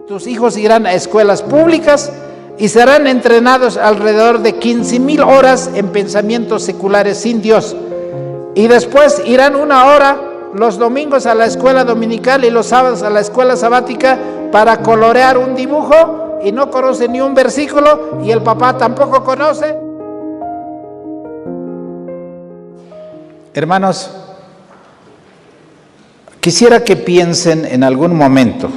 Tus hijos irán a escuelas públicas y serán entrenados alrededor de 15,000 horas en pensamientos seculares sin Dios. Y después irán 1 hora los domingos a la escuela dominical y los sábados a la escuela sabática para colorear un dibujo, y no conoce ni un versículo y el papá tampoco conoce. Hermanos, quisiera que piensen en algún momento,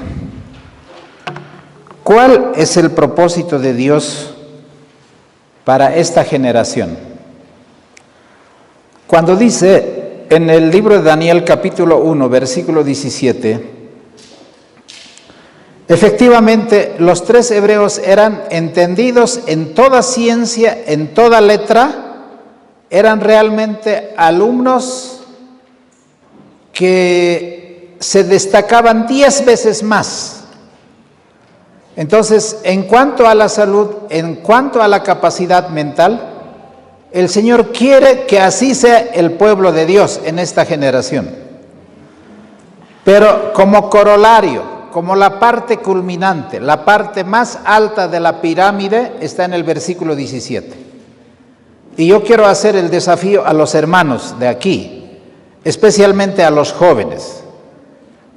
¿cuál es el propósito de Dios para esta generación? Cuando dice en el libro de Daniel capítulo 1, versículo 17, efectivamente los 3 hebreos eran entendidos en toda ciencia, en toda letra, eran realmente alumnos que se destacaban 10 veces más. Entonces, en cuanto a la salud, en cuanto a la capacidad mental, el Señor quiere que así sea el pueblo de Dios en esta generación. Pero como corolario, como la parte culminante, la parte más alta de la pirámide está en el versículo 17. Y yo quiero hacer el desafío a los hermanos de aquí, especialmente a los jóvenes,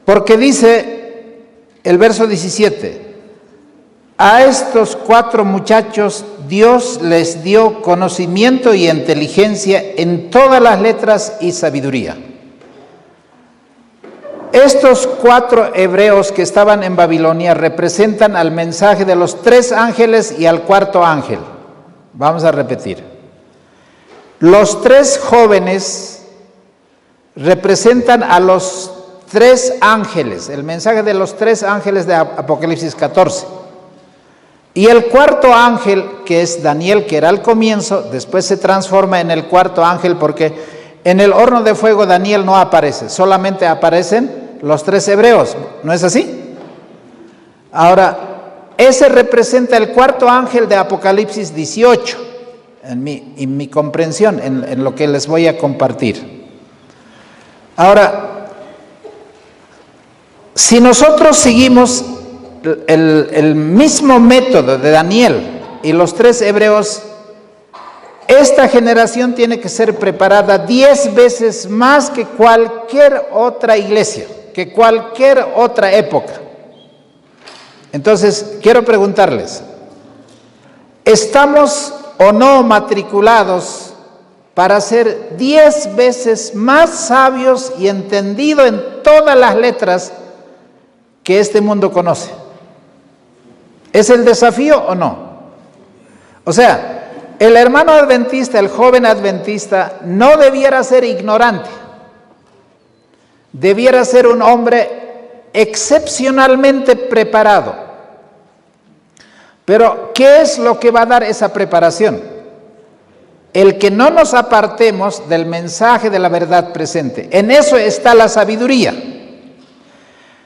porque dice el verso 17, a estos 4 muchachos Dios les dio conocimiento y inteligencia en todas las letras y sabiduría. Estos 4 hebreos que estaban en Babilonia representan al mensaje de los 3 ángeles y al 4.º ángel. Vamos a repetir. Los 3 jóvenes representan a los 3 ángeles, el mensaje de los 3 ángeles de Apocalipsis 14. Y el 4.º ángel, que es Daniel, que era al comienzo, después se transforma en el 4.º ángel, porque en el horno de fuego Daniel no aparece, solamente aparecen los 3 hebreos, ¿no es así? Ahora, ese representa el 4.º ángel de Apocalipsis 18, en mi comprensión, en lo que les voy a compartir. Ahora, si nosotros seguimos el mismo método de Daniel y los 3 hebreos, esta generación tiene que ser preparada 10 veces más que cualquier otra iglesia, que cualquier otra época. Entonces, quiero preguntarles, ¿estamos o no matriculados para ser 10 veces más sabios y entendidos en todas las letras que este mundo conoce? ¿Es el desafío o no? O sea, el hermano adventista, el joven adventista, no debiera ser ignorante. Debiera ser un hombre excepcionalmente preparado. Pero, ¿qué es lo que va a dar esa preparación? El que no nos apartemos del mensaje de la verdad presente. En eso está la sabiduría.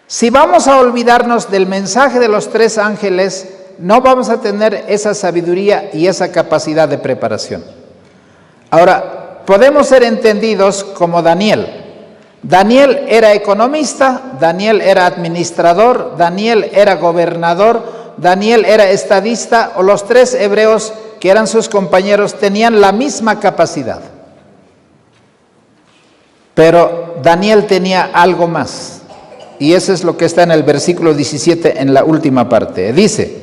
Si vamos a olvidarnos del mensaje de los 3 ángeles, no vamos a tener esa sabiduría y esa capacidad de preparación. Ahora, podemos ser entendidos como Daniel. Daniel era economista, Daniel era administrador, Daniel era gobernador, Daniel era estadista, o los 3 hebreos que eran sus compañeros tenían la misma capacidad. Pero Daniel tenía algo más. Y eso es lo que está en el versículo 17 en la última parte. Dice,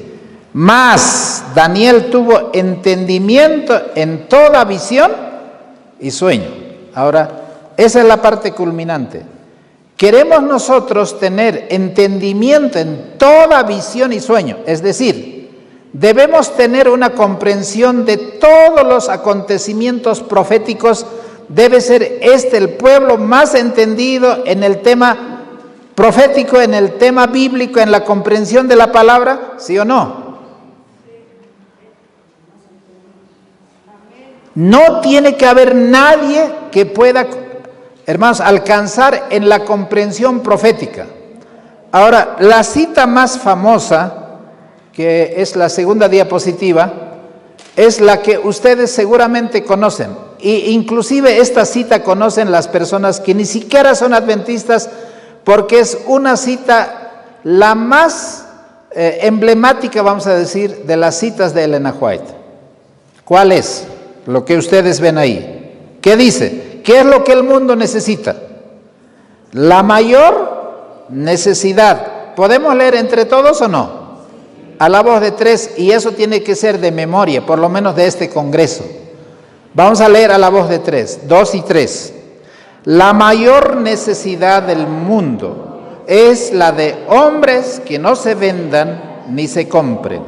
mas Daniel tuvo entendimiento en toda visión y sueño. Ahora, esa es la parte culminante. Queremos nosotros tener entendimiento en toda visión y sueño. Es decir, debemos tener una comprensión de todos los acontecimientos proféticos. Debe ser este el pueblo más entendido en el tema profético, en el tema bíblico, en la comprensión de la palabra, ¿sí o no? No tiene que haber nadie que pueda, hermanos, alcanzar en la comprensión profética. Ahora, la cita más famosa, que es la segunda diapositiva, es la que ustedes seguramente conocen. E inclusive esta cita conocen las personas que ni siquiera son adventistas, porque es una cita la más emblemática, vamos a decir, de las citas de Elena White. ¿Cuál es? Lo que ustedes ven ahí. ¿Qué dice? ¿Qué es lo que el mundo necesita? La mayor necesidad. ¿Podemos leer entre todos o no? A la voz de tres, y eso tiene que ser de memoria, por lo menos de este congreso. Vamos a leer a la voz de tres, 2 y 3. La mayor necesidad del mundo es la de hombres que no se vendan ni se compren.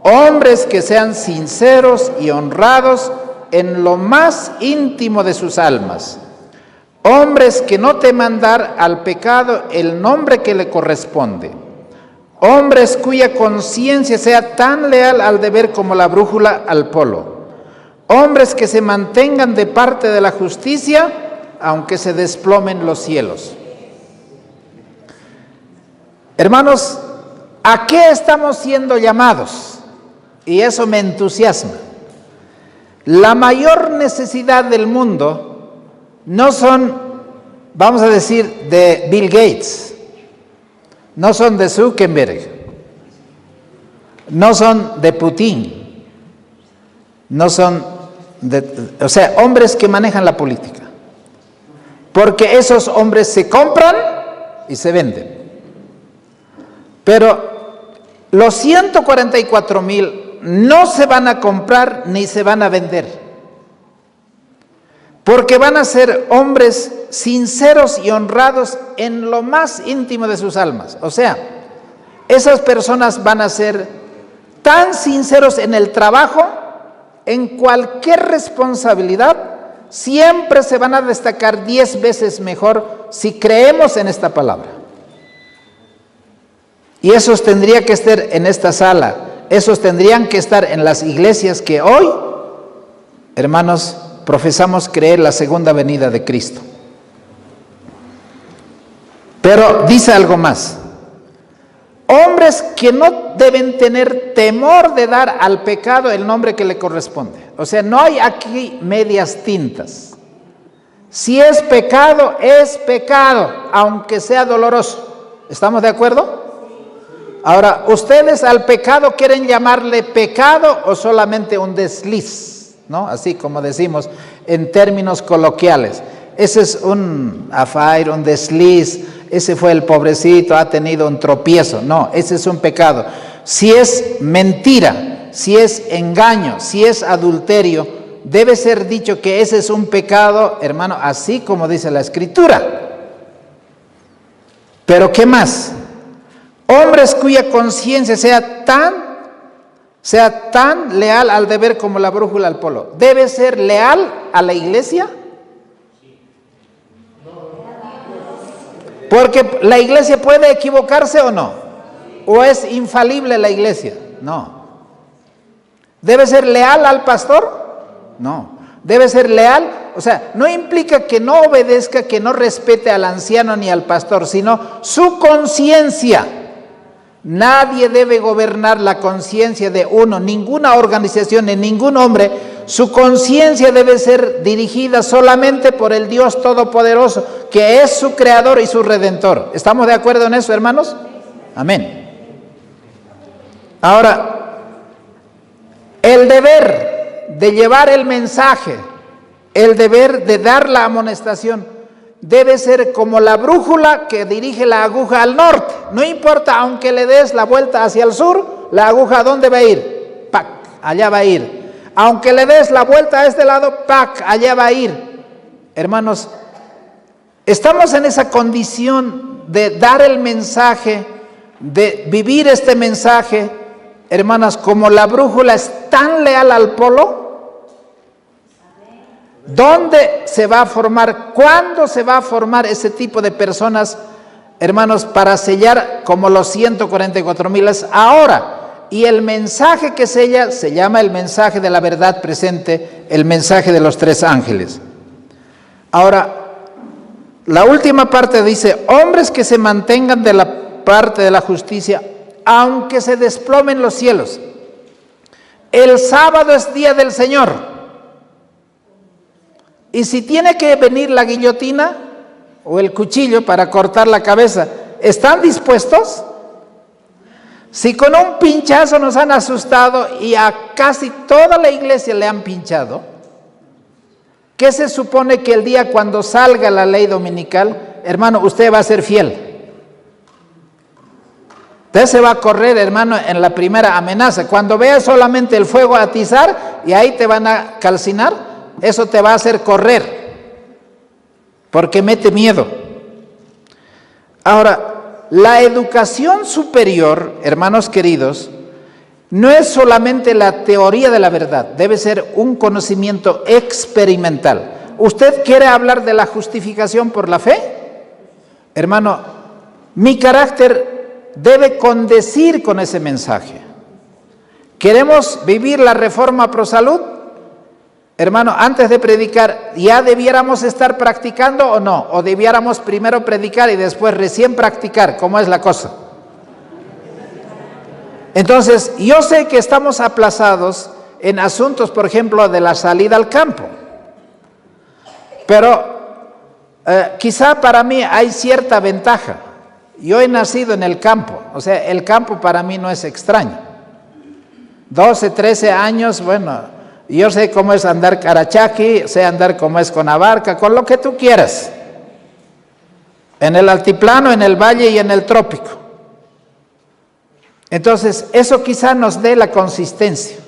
Hombres que sean sinceros y honrados en lo más íntimo de sus almas. Hombres que no teman dar al pecado el nombre que le corresponde. Hombres cuya conciencia sea tan leal al deber como la brújula al polo. Hombres que se mantengan de parte de la justicia, aunque se desplomen los cielos. Hermanos, ¿a qué estamos siendo llamados? Y eso me entusiasma. La mayor necesidad del mundo no son, vamos a decir, de Bill Gates, no son de Zuckerberg, no son de Putin, no son o sea, hombres que manejan la política. Porque esos hombres se compran y se venden. Pero los 144,000 no se van a comprar ni se van a vender. Porque van a ser hombres sinceros y honrados en lo más íntimo de sus almas. O sea, esas personas van a ser tan sinceros en el trabajo, en cualquier responsabilidad, siempre se van a destacar 10 veces mejor si creemos en esta palabra. Y esos tendrían que estar en esta sala, esos tendrían que estar en las iglesias que hoy, hermanos, profesamos creer la segunda venida de Cristo. Pero dice algo más. Hombres que no deben tener temor de dar al pecado el nombre que le corresponde. O sea, no hay aquí medias tintas. Si es pecado, aunque sea doloroso. ¿Estamos de acuerdo? Ahora, ¿ustedes al pecado quieren llamarle pecado o solamente un desliz? ¿No? Así como decimos en términos coloquiales. Ese es un afair, un desliz. Ese fue el pobrecito, ha tenido un tropiezo. No, ese es un pecado. Si es mentira, si es engaño, si es adulterio, debe ser dicho que ese es un pecado, hermano, así como dice la Escritura. Pero ¿qué más? Hombres cuya conciencia sea tan leal al deber como la brújula al polo. ¿Debe ser leal a la iglesia? Porque la iglesia puede equivocarse o no. ¿O es infalible la iglesia? No. ¿Debe ser leal al pastor? No. ¿Debe ser leal? O sea, no implica que no obedezca, que no respete al anciano ni al pastor, sino su conciencia. Nadie debe gobernar la conciencia de uno, ninguna organización ni ningún hombre. Su conciencia debe ser dirigida solamente por el Dios Todopoderoso, que es su Creador y su Redentor. ¿Estamos de acuerdo en eso, hermanos? Amén. Ahora, el deber de llevar el mensaje, el deber de dar la amonestación, debe ser como la brújula que dirige la aguja al norte. No importa, aunque le des la vuelta hacia el sur, la aguja ¿a dónde va a ir? ¡Pac! Allá va a ir. Aunque le des la vuelta a este lado, ¡pac! Allá va a ir. Hermanos, estamos en esa condición de dar el mensaje, de vivir este mensaje, hermanas, como la brújula es tan leal al polo. ¿Dónde se va a formar? ¿Cuándo se va a formar ese tipo de personas, hermanos, para sellar como los 144,000? Es ahora. Y el mensaje que sella se llama el mensaje de la verdad presente, el mensaje de los 3 ángeles. Ahora, la última parte dice, hombres que se mantengan de la parte de la justicia, aunque se desplomen los cielos. El sábado es día del Señor. Y si tiene que venir la guillotina o el cuchillo para cortar la cabeza, ¿están dispuestos? Si con un pinchazo nos han asustado y a casi toda la iglesia le han pinchado, ¿qué se supone que el día cuando salga la ley dominical, hermano, usted va a ser fiel? Usted se va a correr, hermano, en la primera amenaza. Cuando vea solamente el fuego atizar y ahí te van a calcinar, eso te va a hacer correr, porque mete miedo. Ahora, la educación superior, hermanos queridos, no es solamente la teoría de la verdad, debe ser un conocimiento experimental. ¿Usted quiere hablar de la justificación por la fe? Hermano, mi carácter debe condecir con ese mensaje. ¿Queremos vivir la reforma pro salud? Hermano, antes de predicar, ¿ya debiéramos estar practicando o no? ¿O debiéramos primero predicar y después recién practicar? ¿Cómo es la cosa? Entonces, yo sé que estamos aplazados en asuntos, por ejemplo, de la salida al campo. Pero quizá para mí hay cierta ventaja. Yo he nacido en el campo, o sea, el campo para mí no es extraño. 12, 13 años, bueno, yo sé cómo es andar carachaqui, sé andar cómo es con abarca, con lo que tú quieras. En el altiplano, en el valle y en el trópico. Entonces, eso quizá nos dé la consistencia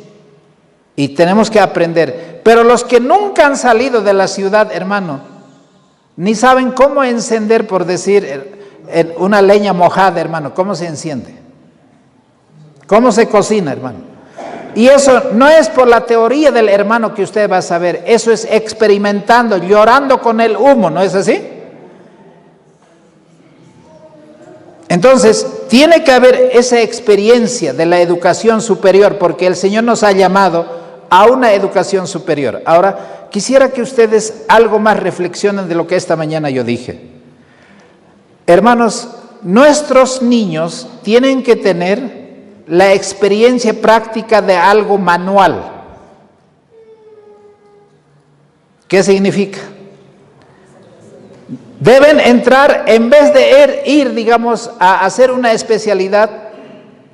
y tenemos que aprender. Pero los que nunca han salido de la ciudad, hermano, ni saben cómo encender, por decir, una leña mojada, hermano, ¿cómo se enciende? ¿Cómo se cocina, hermano? Y eso no es por la teoría del hermano que usted va a saber, eso es experimentando, llorando con el humo, ¿no es así? Entonces, tiene que haber esa experiencia de la educación superior, porque el Señor nos ha llamado a una educación superior. Ahora, quisiera que ustedes algo más reflexionen de lo que esta mañana yo dije. Hermanos, nuestros niños tienen que tener la experiencia práctica de algo manual. ¿Qué significa? Deben entrar, en vez de ir, digamos, a hacer una especialidad,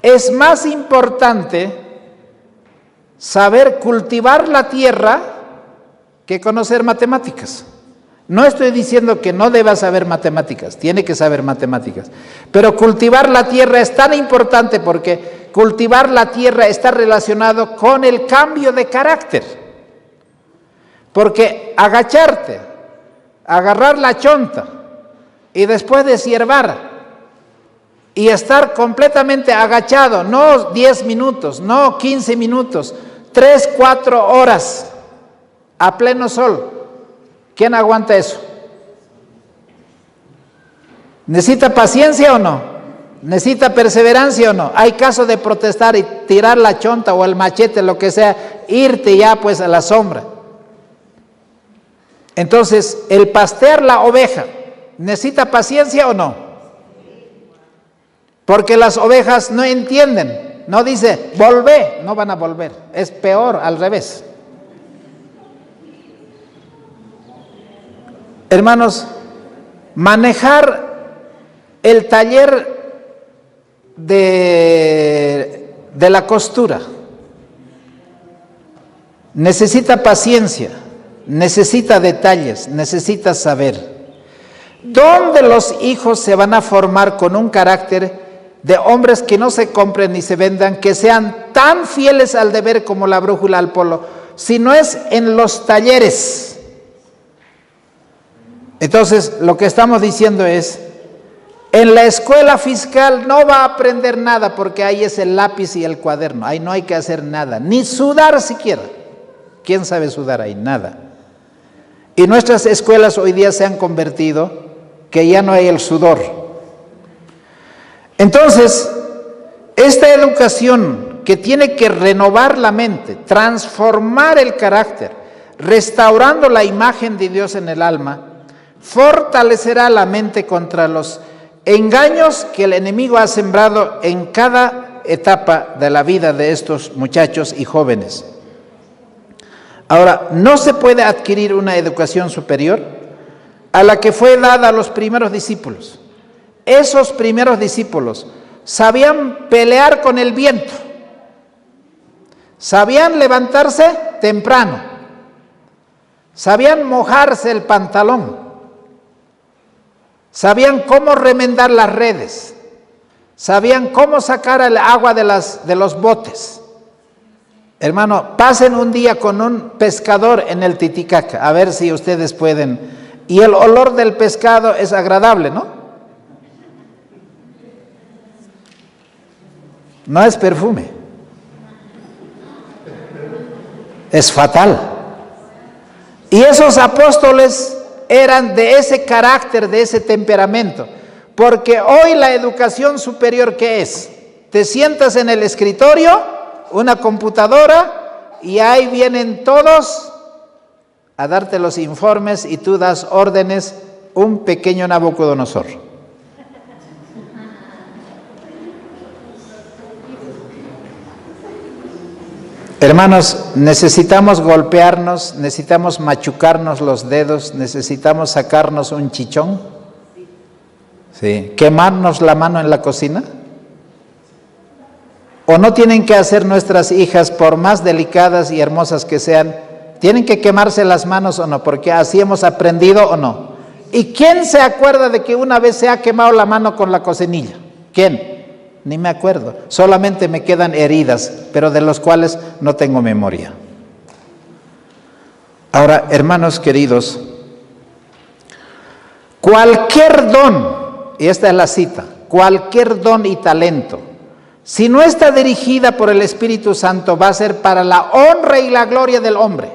es más importante saber cultivar la tierra que conocer matemáticas. No estoy diciendo que no deba saber matemáticas, tiene que saber matemáticas, pero cultivar la tierra es tan importante porque cultivar la tierra está relacionado con el cambio de carácter. Porque agacharte, agarrar la chonta y después deshiervar y estar completamente agachado, no 10 minutos, no 15 minutos, 3, 4 horas a pleno sol. ¿Quién aguanta eso? ¿Necesita paciencia o no? ¿Necesita perseverancia o no? Hay caso de protestar y tirar la chonta o el machete, lo que sea, irte ya pues a la sombra. Entonces, el pastear la oveja, ¿necesita paciencia o no? Porque las ovejas no entienden, no dice, volvé, no van a volver, es peor, al revés. Hermanos, manejar el taller de la costura necesita paciencia, necesita detalles, necesita saber. ¿Dónde los hijos se van a formar con un carácter de hombres que no se compren ni se vendan, que sean tan fieles al deber como la brújula al polo? Si no es en los talleres. Entonces, lo que estamos diciendo es, en la escuela fiscal no va a aprender nada porque ahí es el lápiz y el cuaderno, ahí no hay que hacer nada, ni sudar siquiera. ¿Quién sabe sudar ahí? Nada. Y nuestras escuelas hoy día se han convertido que ya no hay el sudor. Entonces, esta educación que tiene que renovar la mente, transformar el carácter, restaurando la imagen de Dios en el alma, fortalecerá la mente contra los engaños que el enemigo ha sembrado en cada etapa de la vida de estos muchachos y jóvenes. Ahora, no se puede adquirir una educación superior a la que fue dada a los primeros discípulos. Esos primeros discípulos sabían pelear con el viento, sabían levantarse temprano, sabían mojarse el pantalón, sabían cómo remendar las redes, sabían cómo sacar el agua de los botes. Hermano, pasen un día con un pescador en el Titicaca, a ver si ustedes pueden. Y el olor del pescado es agradable, ¿no? No es perfume. Es fatal. Y esos apóstoles eran de ese carácter, de ese temperamento. Porque hoy la educación superior, ¿qué es? Te sientas en el escritorio, una computadora, y ahí vienen todos a darte los informes y tú das órdenes, un pequeño Nabucodonosor. Hermanos, necesitamos golpearnos, necesitamos machucarnos los dedos, necesitamos sacarnos un chichón, ¿sí? Quemarnos la mano en la cocina. ¿O no tienen que hacer nuestras hijas, por más delicadas y hermosas que sean, tienen que quemarse las manos o no? Porque así hemos aprendido o no. ¿Y quién se acuerda de que una vez se ha quemado la mano con la cocinilla? ¿Quién? Ni me acuerdo. Solamente me quedan heridas, pero de los cuales no tengo memoria. Ahora, hermanos queridos, cualquier don, y esta es la cita, cualquier don y talento, si no está dirigida por el Espíritu Santo, va a ser para la honra y la gloria del hombre.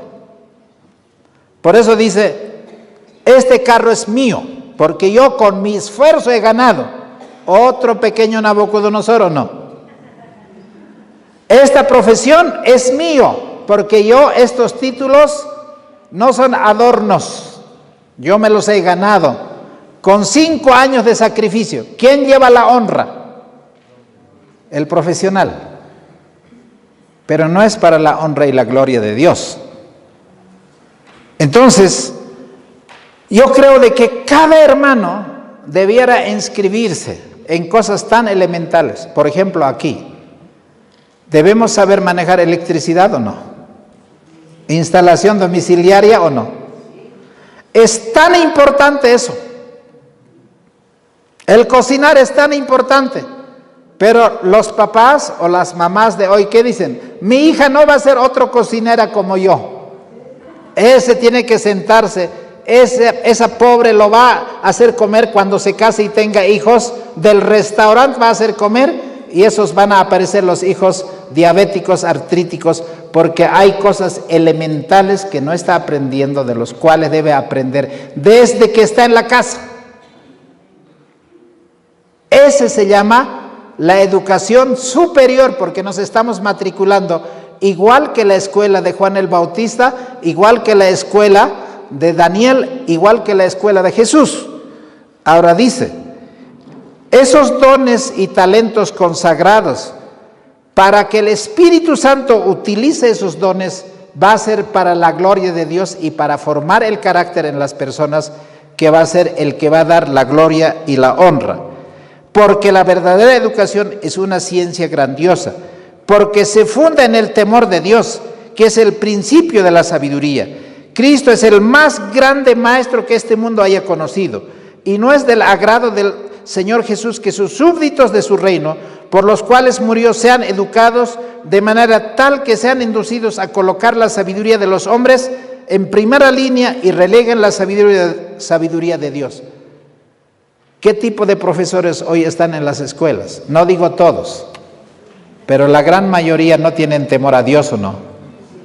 Por eso dice, este carro es mío, porque yo con mi esfuerzo he ganado. Otro pequeño Nabucodonosor, ¿o no? Esta profesión es mío, porque yo estos títulos no son adornos, yo me los he ganado con 5 años de sacrificio. ¿Quién lleva la honra? El profesional, pero no es para la honra y la gloria de Dios. Entonces, yo creo de que cada hermano debiera inscribirse en cosas tan elementales. Por ejemplo, aquí, ¿debemos saber manejar electricidad o no? ¿Instalación domiciliaria o no? Es tan importante eso. El cocinar es tan importante. Pero los papás o las mamás de hoy, ¿qué dicen? Mi hija no va a ser otra cocinera como yo. Ese tiene que sentarse, esa pobre lo va a hacer comer cuando se case y tenga hijos, del restaurante va a hacer comer, y esos van a aparecer los hijos diabéticos, artríticos, porque hay cosas elementales que no está aprendiendo, de los cuales debe aprender desde que está en la casa. Ese se llama la educación superior, porque nos estamos matriculando igual que la escuela de Juan el Bautista, igual que la escuela de Daniel, igual que la escuela de Jesús. Ahora dice, esos dones y talentos consagrados, para que el Espíritu Santo utilice esos dones, va a ser para la gloria de Dios y para formar el carácter en las personas, que va a ser el que va a dar la gloria y la honra. Porque la verdadera educación es una ciencia grandiosa, porque se funda en el temor de Dios, que es el principio de la sabiduría. Cristo es el más grande maestro que este mundo haya conocido, y no es del agrado del Señor Jesús que sus súbditos de su reino, por los cuales murió, sean educados de manera tal que sean inducidos a colocar la sabiduría de los hombres en primera línea y releguen la sabiduría de Dios. ¿Qué tipo de profesores hoy están en las escuelas? No digo todos, pero la gran mayoría no tienen temor a Dios, ¿o no?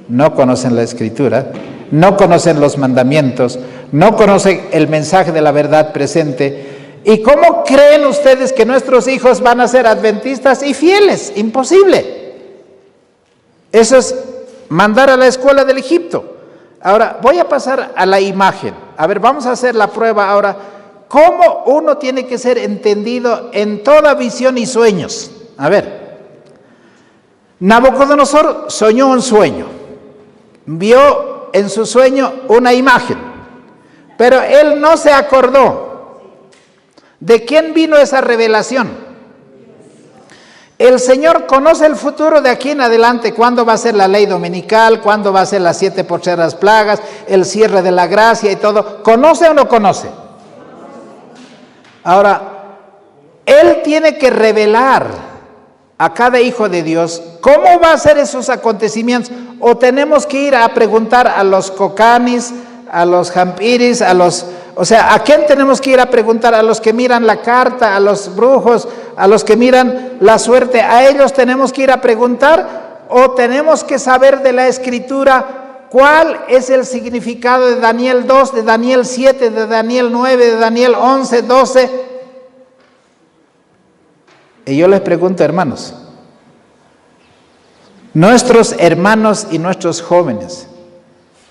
No conocen la Escritura, no conocen los mandamientos, no conocen el mensaje de la verdad presente. ¿Y cómo creen ustedes que nuestros hijos van a ser adventistas y fieles? Imposible. Eso es mandar a la escuela del Egipto. Ahora, voy a pasar a la imagen. A ver, vamos a hacer la prueba ahora. ¿Cómo uno tiene que ser entendido en toda visión y sueños? A ver, Nabucodonosor soñó un sueño, vio en su sueño una imagen, pero él no se acordó. ¿De quién vino esa revelación? El Señor conoce el futuro de aquí en adelante, cuándo va a ser la ley dominical, cuándo va a ser las 7 postreras plagas, el cierre de la gracia y todo. ¿Conoce o no conoce? Ahora, Él tiene que revelar a cada hijo de Dios cómo va a ser esos acontecimientos. O tenemos que ir a preguntar a los cocanis, a los jampiris, o sea, ¿a quién tenemos que ir a preguntar? A los que miran la carta, a los brujos, a los que miran la suerte. ¿A ellos tenemos que ir a preguntar? ¿O tenemos que saber de la Escritura cuál es el significado de Daniel 2, de Daniel 7, de Daniel 9, de Daniel 11, 12? Y yo les pregunto, hermanos, nuestros hermanos y nuestros jóvenes,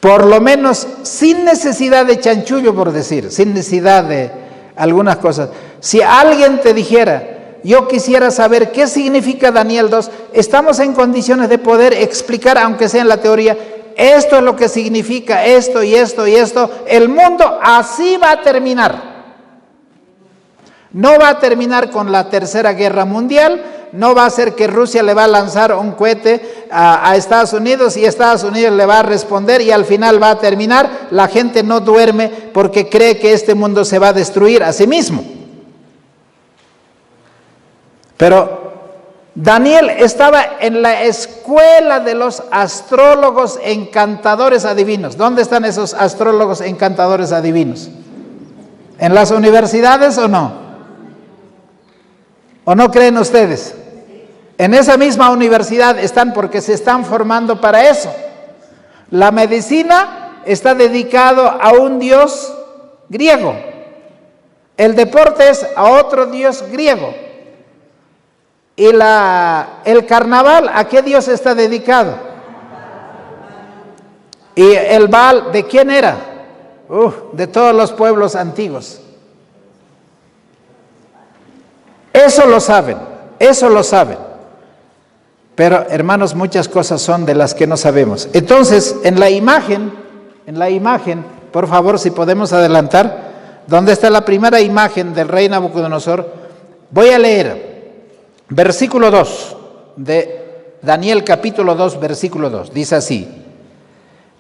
por lo menos sin necesidad de chanchullo, por decir, sin necesidad de algunas cosas, si alguien te dijera, yo quisiera saber qué significa Daniel 2, estamos en condiciones de poder explicar, aunque sea en la teoría, esto es lo que significa esto y esto y esto. El mundo así va a terminar. No va a terminar con la Tercera Guerra Mundial, no va a ser que Rusia le va a lanzar un cohete a Estados Unidos y Estados Unidos le va a responder y al final va a terminar. La gente no duerme porque cree que este mundo se va a destruir a sí mismo. Pero Daniel estaba en la escuela de los astrólogos encantadores adivinos. ¿Dónde están esos astrólogos encantadores adivinos? ¿En las universidades o no? ¿O no creen ustedes? En esa misma universidad están porque se están formando para eso. La medicina está dedicado a un dios griego. El deporte es a otro dios griego. ¿Y el carnaval a qué dios está dedicado? ¿Y el Baal de quién era? De todos los pueblos antiguos. Eso lo saben, eso lo saben. Pero, hermanos, muchas cosas son de las que no sabemos. Entonces, en la imagen, por favor, si podemos adelantar, donde está la primera imagen del rey Nabucodonosor, voy a leer versículo 2 de Daniel capítulo 2, versículo 2. Dice así: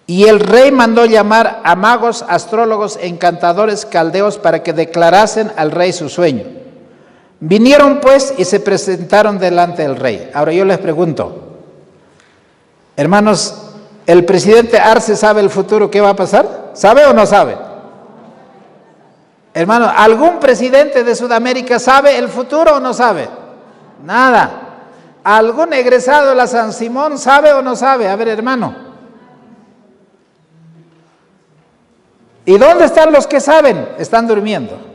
y el rey mandó llamar a magos, astrólogos, encantadores, caldeos, para que declarasen al rey su sueño. Vinieron pues y se presentaron delante del rey. Ahora yo les pregunto, hermanos, ¿el presidente Arce sabe el futuro qué va a pasar? ¿Sabe o no sabe? Hermano, ¿algún presidente de Sudamérica sabe el futuro o no sabe? Nada. ¿Algún egresado de la San Simón sabe o no sabe? A ver, hermano. ¿Y dónde están los que saben? Están durmiendo.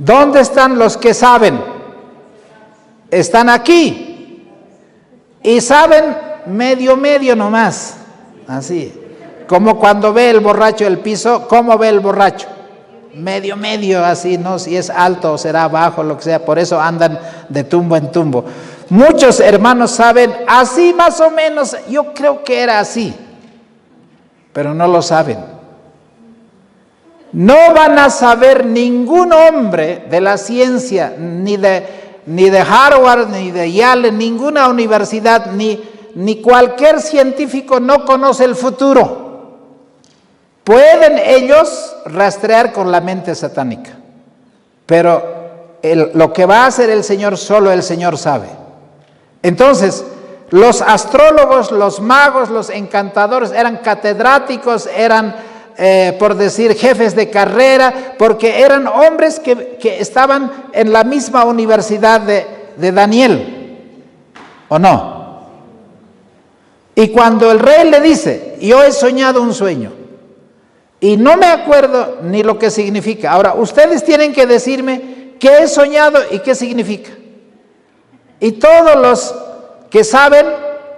¿Dónde están los que saben? Están aquí. Y saben medio nomás. Así. Como cuando ve el borracho el piso, ¿cómo ve el borracho? Medio, así, ¿no? Si es alto o será bajo, lo que sea. Por eso andan de tumbo en tumbo. Muchos hermanos saben, así más o menos, yo creo que era así. Pero no lo saben. No van a saber ningún hombre de la ciencia, ni de Harvard, ni de Yale, ninguna universidad, ni cualquier científico no conoce el futuro. Pueden ellos rastrear con la mente satánica, pero lo que va a hacer el Señor, solo el Señor sabe. Entonces, los astrólogos, los magos, los encantadores eran catedráticos, eran por decir jefes de carrera, porque eran hombres que estaban en la misma universidad de Daniel, ¿o no? Y cuando el rey le dice, yo he soñado un sueño, y no me acuerdo ni lo que significa. Ahora, ustedes tienen que decirme qué he soñado y qué significa. Y todos los que saben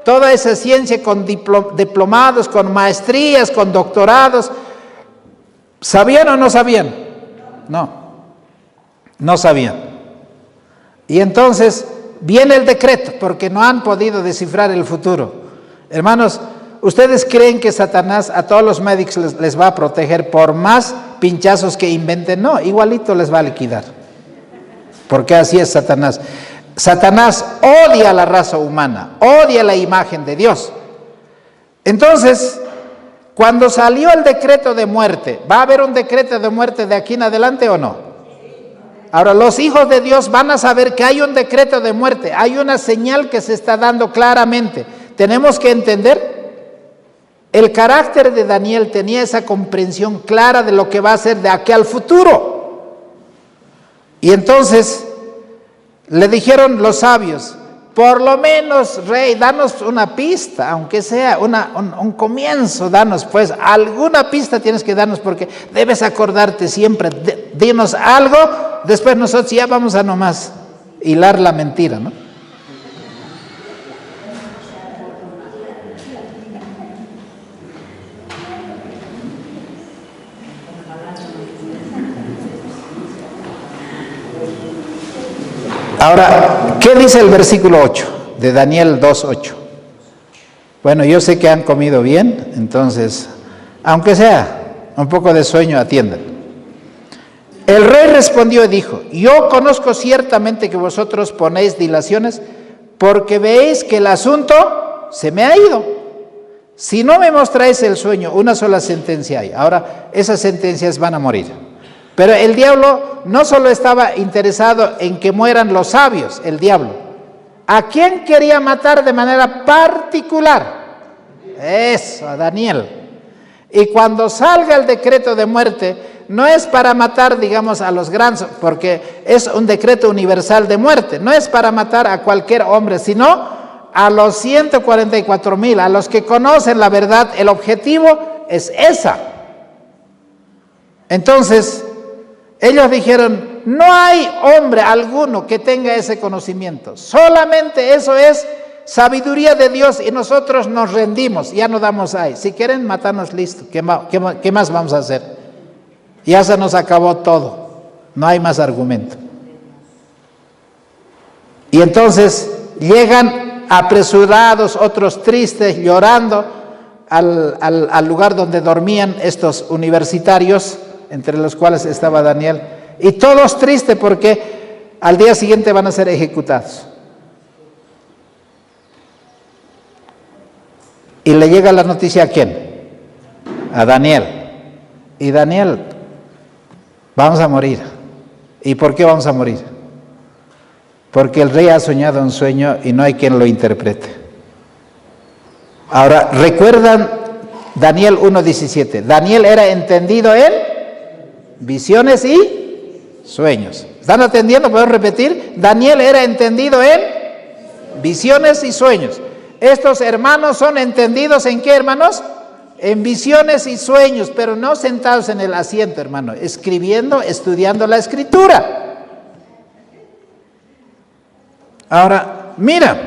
toda esa ciencia con diplomados, con maestrías, con doctorados, ¿sabían o no sabían? No sabían. Y entonces viene el decreto, porque no han podido descifrar el futuro. Hermanos, ¿ustedes creen que Satanás a todos los médicos les va a proteger por más pinchazos que inventen? No, igualito les va a liquidar. porque así es Satanás. Satanás odia a la raza humana, odia la imagen de Dios. Entonces, cuando salió el decreto de muerte, ¿va a haber un decreto de muerte de aquí en adelante o no? Ahora, los hijos de Dios van a saber que hay un decreto de muerte, hay una señal que se está dando claramente. Tenemos que entender, el carácter de Daniel tenía esa comprensión clara de lo que va a ser de aquí al futuro. Y entonces le dijeron los sabios, por lo menos, rey, danos una pista, aunque sea un comienzo, danos pues, alguna pista tienes que darnos porque debes acordarte siempre, dinos algo, después nosotros ya vamos a nomás hilar la mentira, ¿no? Ahora, ¿qué dice el versículo 8 de Daniel 2:8? Bueno, yo sé que han comido bien, entonces, aunque sea un poco de sueño, atiendan. El rey respondió y dijo, yo conozco ciertamente que vosotros ponéis dilaciones porque veis que el asunto se me ha ido. Si no me mostráis el sueño, una sola sentencia hay. Ahora, esas sentencias van a morir. Pero el diablo no solo estaba interesado en que mueran los sabios, el diablo. ¿A quién quería matar de manera particular? Eso, a Daniel. Y cuando salga el decreto de muerte, no es para matar, digamos, a los grandes, porque es un decreto universal de muerte. No es para matar a cualquier hombre, sino a los 144,000, a los que conocen la verdad. El objetivo es esa. Entonces, ellos dijeron, no hay hombre alguno que tenga ese conocimiento, solamente eso es sabiduría de Dios y nosotros nos rendimos, ya no damos ahí. Si quieren matarnos, listo, ¿qué más vamos a hacer? Ya se nos acabó todo, no hay más argumento. Y entonces llegan apresurados, otros tristes, llorando al lugar donde dormían estos universitarios, entre los cuales estaba Daniel, y todos tristes porque al día siguiente van a ser ejecutados. Y le llega la noticia ¿a quién? A Daniel. Y Daniel, vamos a morir. ¿Y por qué vamos a morir? Porque el rey ha soñado un sueño y no hay quien lo interprete. Ahora, ¿recuerdan Daniel 1:17? Daniel era entendido en visiones y sueños. ¿Están atendiendo? ¿Puedo repetir? Daniel era entendido en visiones y sueños. Estos hermanos son entendidos ¿en qué, hermanos? En visiones y sueños, pero no sentados en el asiento, hermano, escribiendo, estudiando la escritura. Ahora, mira,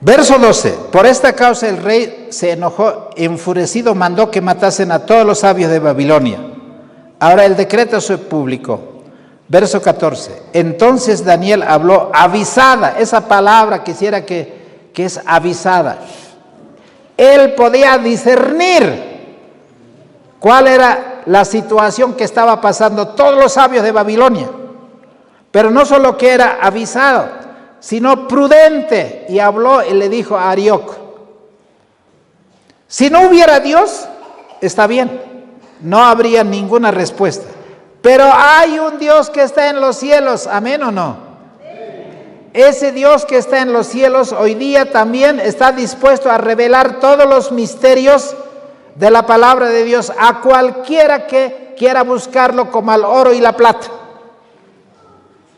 verso 12, por esta causa el rey se enojó, enfurecido, mandó que matasen a todos los sabios de Babilonia. Ahora el decreto se publicó. Verso 14, entonces Daniel habló avisada, esa palabra quisiera que es avisada. Él podía discernir cuál era la situación que estaba pasando todos los sabios de Babilonia, pero no solo que era avisado, sino prudente, y habló y le dijo a Arioc, si no hubiera Dios, está bien, no habría ninguna respuesta. Pero hay un Dios que está en los cielos, ¿amén o no? Ese Dios que está en los cielos hoy día también está dispuesto a revelar todos los misterios de la palabra de Dios a cualquiera que quiera buscarlo como al oro y la plata.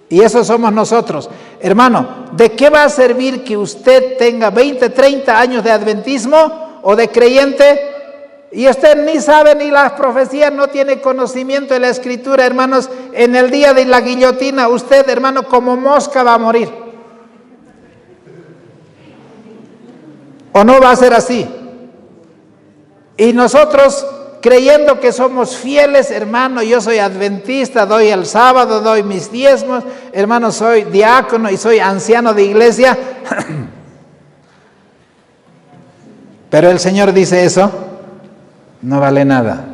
Y eso somos nosotros. Hermano, ¿de qué va a servir que usted tenga 20, 30 años de adventismo o de creyente y usted ni sabe ni las profecías, no tiene conocimiento de la escritura, hermanos? En el día de la guillotina, usted, hermano, como mosca va a morir. ¿O no va a ser así? Y nosotros, creyendo que somos fieles, hermano, yo soy adventista, doy el sábado, doy mis diezmos, hermano, soy diácono y soy anciano de iglesia. Pero el Señor dice eso, no vale nada.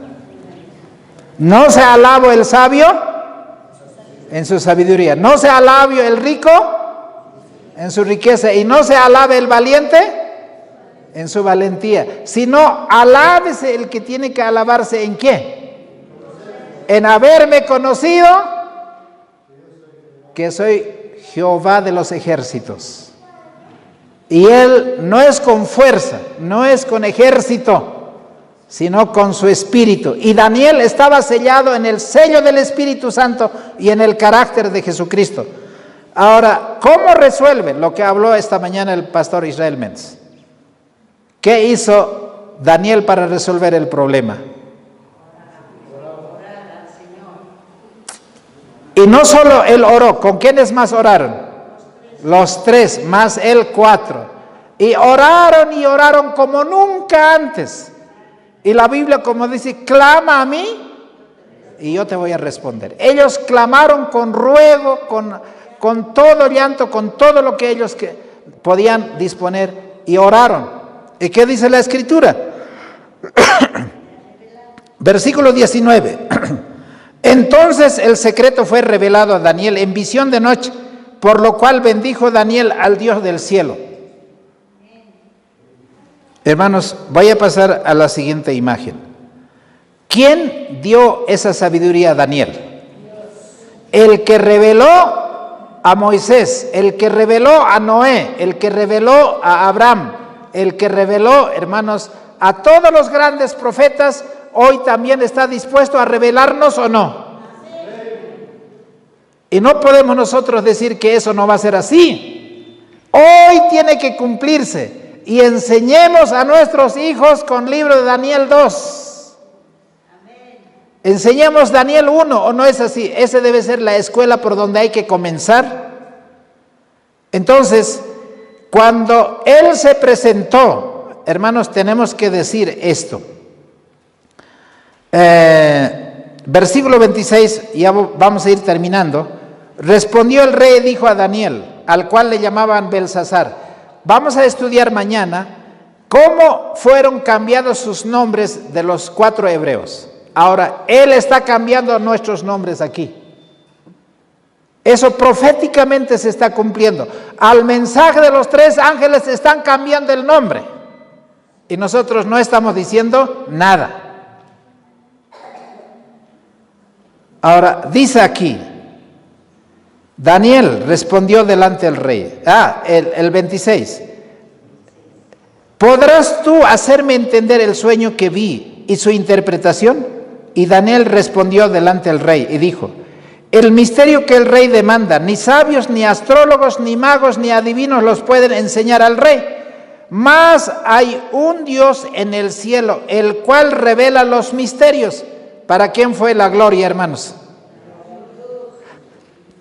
No se alabó el sabio en su sabiduría. No se alabe el rico en su riqueza, y no se alabe el valiente en su valentía, sino alábese el que tiene que alabarse. ¿En qué? En haberme conocido que soy Jehová de los ejércitos. Y Él no es con fuerza, no es con ejército, sino con su espíritu. Y Daniel estaba sellado en el sello del Espíritu Santo y en el carácter de Jesucristo. Ahora, ¿cómo resuelve lo que habló esta mañana el pastor Israel Méndez? ¿Qué hizo Daniel para resolver el problema? Y no solo él oró, ¿con quiénes más oraron? Los tres, más él 4. Y oraron como nunca antes. Y la Biblia, como dice, clama a mí y yo te voy a responder. Ellos clamaron con ruego, con todo llanto, con todo lo que ellos podían disponer, y oraron. ¿Y qué dice la Escritura? Versículo 19. Entonces el secreto fue revelado a Daniel en visión de noche, por lo cual bendijo Daniel al Dios del cielo. Hermanos, voy a pasar a la siguiente imagen. ¿Quién dio esa sabiduría a Daniel? El que reveló a Moisés, el que reveló a Noé, el que reveló a Abraham, el que reveló, hermanos, a todos los grandes profetas. Hoy también está dispuesto a revelarnos, ¿o no? Y no podemos nosotros decir que eso no va a ser así. Hoy tiene que cumplirse. Y enseñemos a nuestros hijos con libro de Daniel 2. Enseñemos Daniel 1, ¿o no es así? Ese debe ser la escuela por donde hay que comenzar. Entonces, cuando él se presentó, hermanos, tenemos que decir esto. Versículo 26, ya vamos a ir terminando. Respondió el rey y dijo a Daniel, al cual le llamaban Belsasar. Vamos a estudiar mañana cómo fueron cambiados sus nombres de los 4 hebreos. Ahora, él está cambiando nuestros nombres aquí. Eso proféticamente se está cumpliendo. Al mensaje de los 3 ángeles están cambiando el nombre. Y nosotros no estamos diciendo nada. Ahora, dice aquí, Daniel respondió delante del rey. El 26. ¿Podrás tú hacerme entender el sueño que vi y su interpretación? Y Daniel respondió delante del rey y dijo, el misterio que el rey demanda, ni sabios, ni astrólogos, ni magos, ni adivinos los pueden enseñar al rey. Mas hay un Dios en el cielo, el cual revela los misterios. ¿Para quién fue la gloria, hermanos?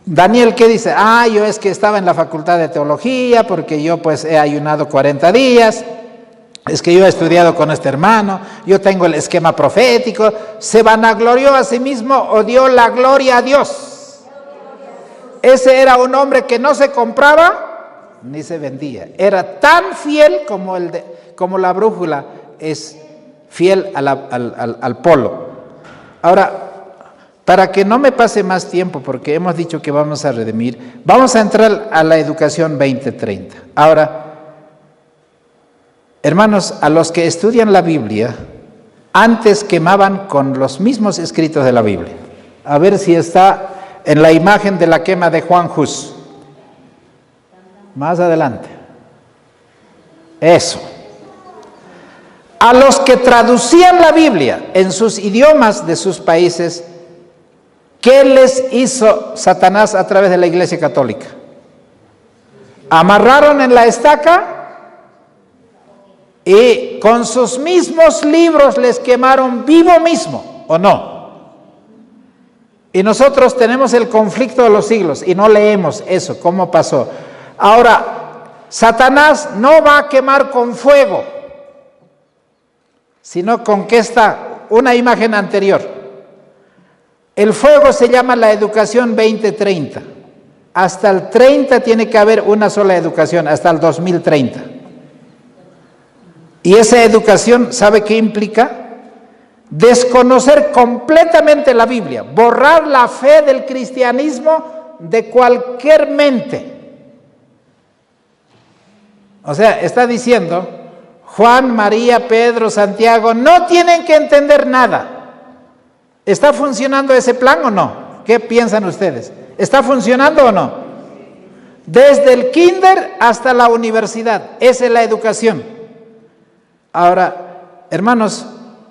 Daniel, ¿qué dice? Yo es que estaba en la facultad de teología, porque yo pues he ayunado 40 días, es que yo he estudiado con este hermano, yo tengo el esquema profético. ¿Se vanaglorió a sí mismo o dio la gloria a Dios? Ese era un hombre que no se compraba ni se vendía. Era tan fiel como la brújula es fiel al polo. Ahora, para que no me pase más tiempo, porque hemos dicho que vamos a redimir, vamos a entrar a la educación 2030. Ahora, hermanos, a los que estudian la Biblia, antes quemaban con los mismos escritos de la Biblia. A ver si está en la imagen de la quema de Juan Hus. Más adelante. Eso. A los que traducían la Biblia en sus idiomas de sus países, ¿qué les hizo Satanás a través de la Iglesia Católica? Amarraron en la estaca y con sus mismos libros les quemaron vivo mismo, ¿o no? Y nosotros tenemos el conflicto de los siglos y no leemos eso, cómo pasó. Ahora, Satanás no va a quemar con fuego, sino con que está una imagen anterior. El fuego se llama la educación 2030. Hasta el 30 tiene que haber una sola educación, hasta el 2030. Y esa educación, ¿sabe qué implica? desconocer completamente la Biblia, borrar la fe del cristianismo de cualquier mente. O sea, está diciendo, Juan, María, Pedro, Santiago, no tienen que entender nada. ¿Está funcionando ese plan o no? ¿Qué piensan ustedes? ¿Está funcionando o no? Desde el kinder hasta la universidad, esa es la educación. Ahora, hermanos,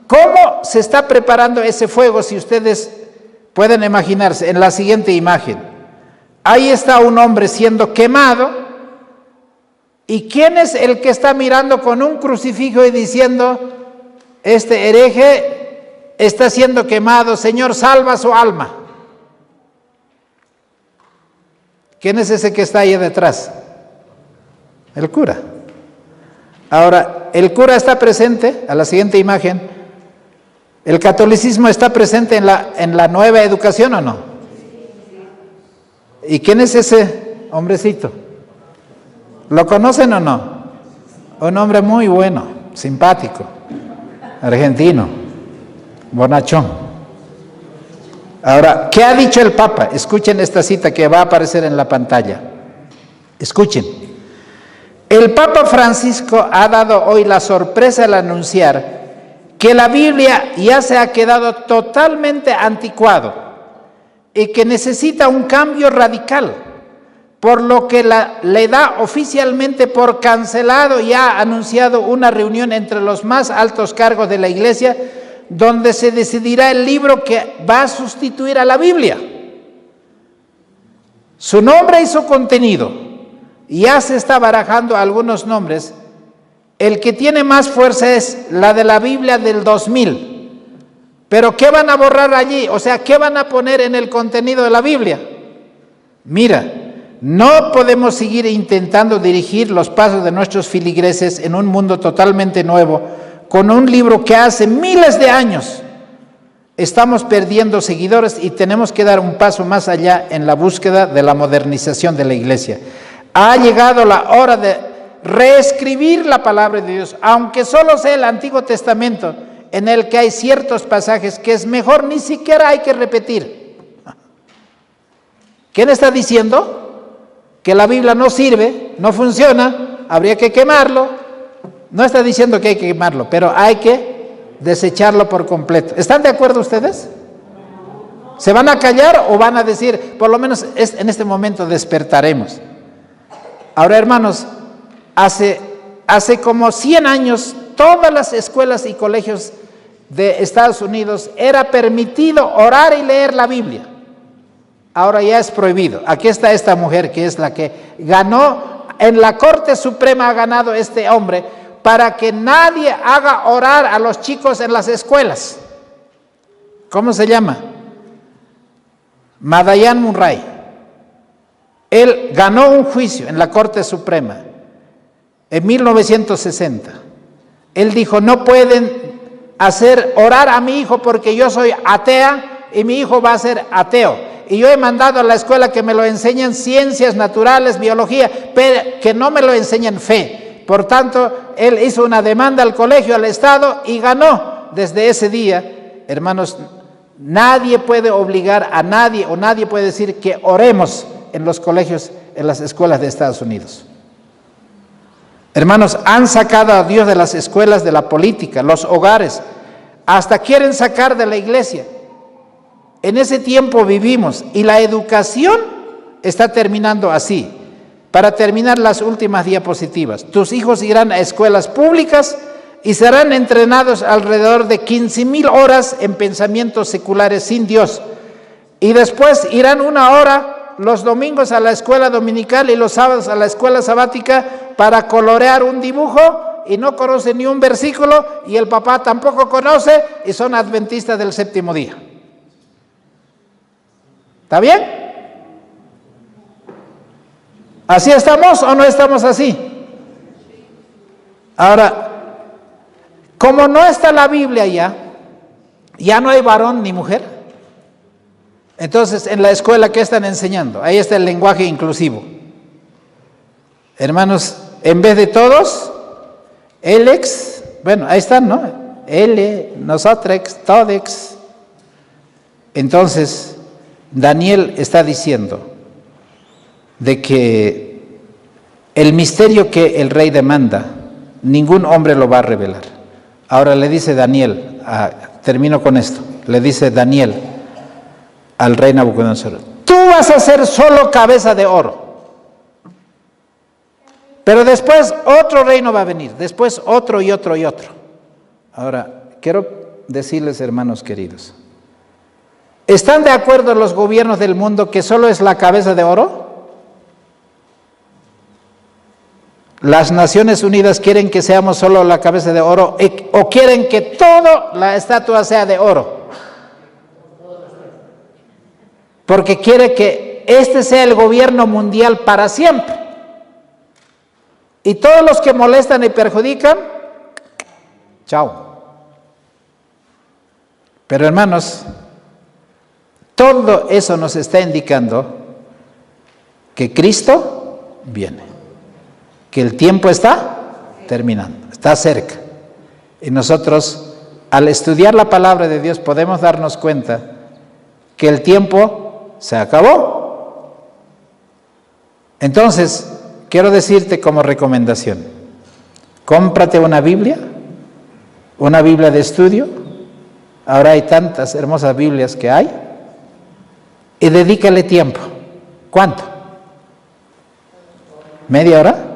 ¿cómo se está preparando ese fuego? Si ustedes pueden imaginarse, en la siguiente imagen, ahí está un hombre siendo quemado, ¿y quién es el que está mirando con un crucifijo y diciendo, este hereje está siendo quemado, Señor, salva su alma? ¿Quién es ese que está ahí detrás? El cura. Ahora, el cura está presente, a la siguiente imagen. ¿El catolicismo está presente en la nueva educación o no? ¿Y quién es ese hombrecito? ¿Lo conocen o no? Un hombre muy bueno, simpático, argentino, bonachón. Ahora, ¿qué ha dicho el Papa? Escuchen esta cita que va a aparecer en la pantalla. Escuchen. El Papa Francisco ha dado hoy la sorpresa al anunciar que la Biblia ya se ha quedado totalmente anticuado y que necesita un cambio radical, por lo que le da oficialmente por cancelado y ha anunciado una reunión entre los más altos cargos de la Iglesia donde se decidirá el libro que va a sustituir a la Biblia. Su nombre y su contenido. Ya se está barajando algunos nombres. El que tiene más fuerza es la de la Biblia del 2000. Pero ¿qué van a borrar allí? O sea, ¿qué van a poner en el contenido de la Biblia? Mira, no podemos seguir intentando dirigir los pasos de nuestros feligreses en un mundo totalmente nuevo, con un libro que hace miles de años estamos perdiendo seguidores y tenemos que dar un paso más allá en la búsqueda de la modernización de la Iglesia. Ha llegado la hora de reescribir la palabra de Dios, aunque solo sea el Antiguo Testamento, en el que hay ciertos pasajes que es mejor ni siquiera hay que repetir. ¿Quién está diciendo que la Biblia no sirve, no funciona, habría que quemarlo? No está diciendo que hay que quemarlo, pero hay que desecharlo por completo. ¿Están de acuerdo ustedes? ¿Se van a callar o van a decir, por lo menos en este momento despertaremos? Ahora, hermanos, hace como 100 años, todas las escuelas y colegios de Estados Unidos era permitido orar y leer la Biblia. Ahora ya es prohibido. Aquí está esta mujer que es la que ganó, en la Corte Suprema ha ganado este hombre, para que nadie haga orar a los chicos en las escuelas. ¿Cómo se llama? Madayan Murray. Él ganó un juicio en la Corte Suprema en 1960. Él dijo, no pueden hacer orar a mi hijo porque yo soy atea y mi hijo va a ser ateo. Y yo he mandado a la escuela que me lo enseñen ciencias naturales, biología, pero que no me lo enseñen fe. Por tanto, él hizo una demanda al colegio, al Estado y ganó. Desde ese día, hermanos, nadie puede obligar a nadie o nadie puede decir que oremos en los colegios, en las escuelas de Estados Unidos. Hermanos, han sacado a Dios de las escuelas, de la política, los hogares, hasta quieren sacar de la iglesia. En ese tiempo vivimos y la educación está terminando así. Para terminar, las últimas diapositivas. Tus hijos irán a escuelas públicas y serán entrenados alrededor de 15,000 horas en pensamientos seculares sin Dios. Y después irán 1 hora los domingos a la escuela dominical y los sábados a la escuela sabática para colorear un dibujo y no conocen ni un versículo y el papá tampoco conoce y son adventistas del 7º día. ¿Está bien? ¿Así estamos o no estamos así? Ahora, como no está la Biblia ya no hay varón ni mujer. Entonces, en la escuela, ¿qué están enseñando? Ahí está el lenguaje inclusivo. Hermanos, en vez de todos, ahí están, ¿no? él, nosotros, todos. Entonces, Daniel está diciendo de que el misterio que el rey demanda, ningún hombre lo va a revelar. Ahora le dice Daniel, termino con esto, le dice Daniel al rey Nabucodonosor, tú vas a ser solo cabeza de oro. Pero después otro reino va a venir, después otro y otro y otro. Ahora, quiero decirles, hermanos queridos, ¿están de acuerdo los gobiernos del mundo que solo es la cabeza de oro? ¿Las Naciones Unidas quieren que seamos solo la cabeza de oro o quieren que toda la estatua sea de oro? Porque quiere que este sea el gobierno mundial para siempre. Y todos los que molestan y perjudican, chao. Pero hermanos, todo eso nos está indicando que Cristo viene, que el tiempo está terminando, está cerca. Y nosotros, al estudiar la palabra de Dios, podemos darnos cuenta que el tiempo se acabó. Entonces, quiero decirte como recomendación, cómprate una Biblia de estudio, ahora hay tantas hermosas Biblias que hay, y dedícale tiempo. ¿Cuánto? ¿Media hora?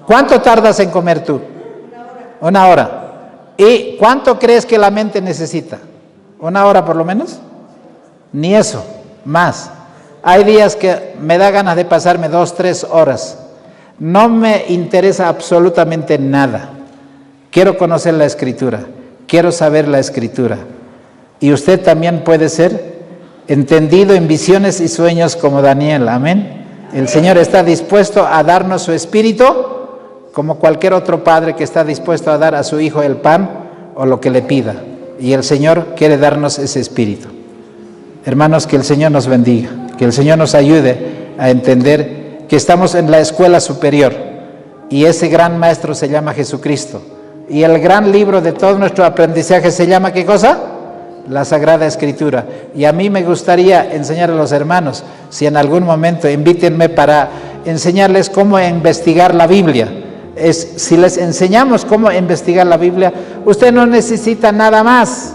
¿Cuánto tardas en comer tú? Una hora. ¿Y cuánto crees que la mente necesita? ¿Una hora por lo menos? Ni eso, más. Hay días que me da ganas de pasarme 2, 3 horas. No me interesa absolutamente nada. Quiero conocer la Escritura, quiero saber la Escritura. Y usted también puede ser entendido en visiones y sueños como Daniel, amén. El Señor está dispuesto a darnos su Espíritu, como cualquier otro padre que está dispuesto a dar a su hijo el pan o lo que le pida. Y el Señor quiere darnos ese Espíritu. Hermanos, que el Señor nos bendiga, que el Señor nos ayude a entender que estamos en la escuela superior y ese gran maestro se llama Jesucristo y el gran libro de todo nuestro aprendizaje se llama ¿qué cosa? La Sagrada Escritura. Y a mí me gustaría enseñar a los hermanos, si en algún momento invítenme para enseñarles cómo investigar la Biblia. Si les enseñamos cómo investigar la Biblia, usted no necesita nada más.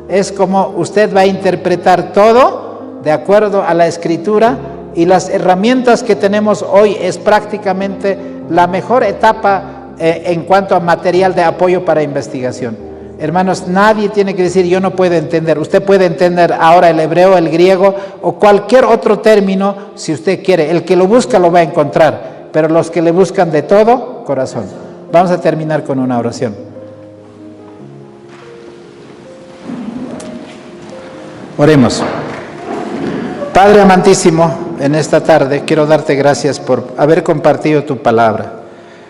Es como usted va a interpretar todo de acuerdo a la Escritura. Y las herramientas que tenemos hoy es prácticamente la mejor etapa en cuanto a material de apoyo para investigación. Hermanos, nadie tiene que decir yo no puedo entender. Usted puede entender ahora el hebreo, el griego o cualquier otro término si usted quiere. El que lo busca lo va a encontrar, pero los que le buscan de todo corazón. Vamos a terminar con una oración. Oremos. Padre amantísimo, en esta tarde quiero darte gracias por haber compartido tu palabra.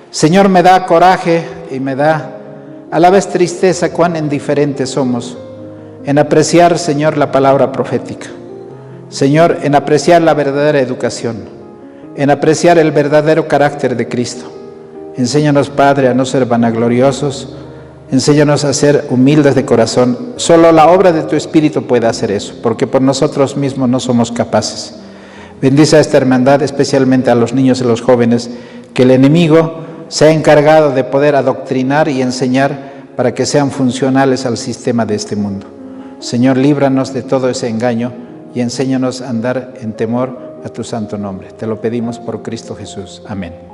Señor, me da coraje y me da a la vez tristeza cuán indiferentes somos en apreciar, Señor, la palabra profética. Señor, en apreciar la verdadera educación, en apreciar el verdadero carácter de Cristo. Enséñanos, Padre, a no ser vanagloriosos, enséñanos a ser humildes de corazón. Solo la obra de tu Espíritu puede hacer eso, porque por nosotros mismos no somos capaces. Bendice a esta hermandad, especialmente a los niños y los jóvenes, que el enemigo se ha encargado de poder adoctrinar y enseñar para que sean funcionales al sistema de este mundo. Señor, líbranos de todo ese engaño y enséñanos a andar en temor a tu santo nombre. Te lo pedimos por Cristo Jesús. Amén.